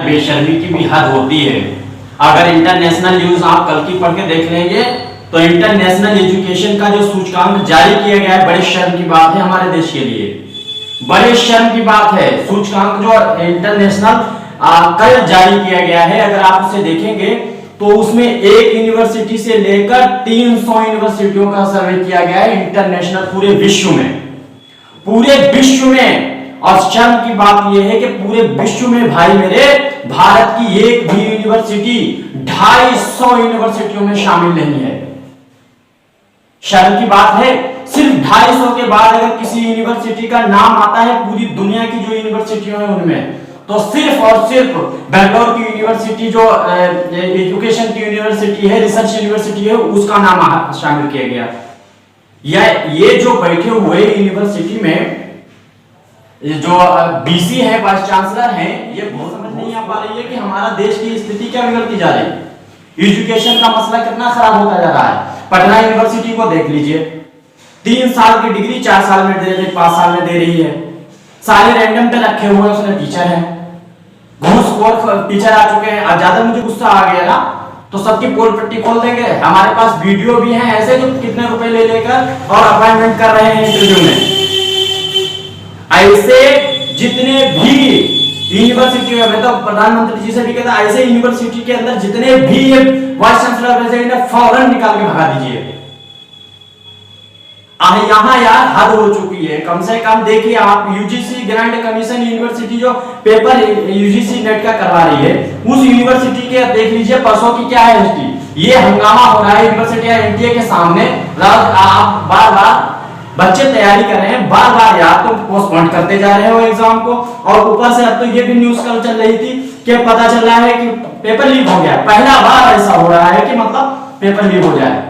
बेशर्मी की भी हद होती है। अगर इंटरनेशनल न्यूज आप कल की पढ़ के देख लेंगे तो इंटरनेशनल एजुकेशन का जो सूचकांक जारी किया गया है, बड़े शर्म की बात है हमारे देश के लिए, बड़े शर्म की बात है। सूचकांक जो इंटरनेशनल कल जारी किया गया है, अगर आप उसे देखेंगे तो उसमें एक यूनिवर्सिटी से लेकर 300 यूनिवर्सिटियों का सर्वे किया गया है इंटरनेशनल, पूरे विश्व में, पूरे विश्व में। और शर्म की बात यह है कि पूरे विश्व में भाई मेरे, भारत की एक भी यूनिवर्सिटी 250 यूनिवर्सिटियों में शामिल नहीं है। शर्म की बात है। सिर्फ 250 के बाद अगर किसी यूनिवर्सिटी का नाम आता है पूरी दुनिया की जो यूनिवर्सिटियों है उनमें, तो सिर्फ और सिर्फ बेंगलोर की यूनिवर्सिटी जो एजुकेशन की यूनिवर्सिटी है, रिसर्च यूनिवर्सिटी है, उसका नाम शामिल किया गया। या ये जो बैठे हुए यूनिवर्सिटी में जो बीसी है, वाइस चांसलर हैं, ये बहुत समझ नहीं आ पा रही है कि हमारा देश की स्थिति क्या बिगड़ती जा रही है, एजुकेशन का मसला कितना खराब होता जा रहा है। पटना यूनिवर्सिटी को देख लीजिए, 3 साल की डिग्री 4 साल में दे रही, 5 साल में दे रही है, सारे रैंडम पे रखे हुए उसने टीचर है, घूसखोर टीचर आ चुके हैं। अब ज्यादा मुझे गुस्सा आ गया ना तो सबकी पोल पट्टी खोल देंगे। हमारे पास वीडियो भी है ऐसे जो कितने रुपए ले लेकर और अपॉइंटमेंट कर रहे हैं इंटरव्यू में। ऐसे जितने भी यूनिवर्सिटी में, तो प्रधानमंत्री जी से भी कहता, ऐसे यूनिवर्सिटी के अंदर जितने भी वाइस चांसलर प्रेसिडेंट है, फौरन निकाल के भगा दीजिए। यहाँ यार हद हो चुकी है। कम से कम देखिए आप, यूजीसी ग्रांट कमीशन यूनिवर्सिटी जो पेपर यूजीसी नेट का करवा रही है, उस यूनिवर्सिटी के देख लीजिए परसों की क्या है हिस्ट्री। ये हंगामा हो रहा है यूनिवर्सिटी एनटीए के सामने, आप बार बार बच्चे तैयारी कर रहे हैं, बार बार यार तो पोस्टपोन करते जा रहे हो एग्जाम को। और ऊपर से अब तो ये भी न्यूज कल चल रही थी कि पता चल रहा है कि पेपर लीक हो गया। पहला बार ऐसा हो रहा है कि मतलब पेपर लीक हो जाए।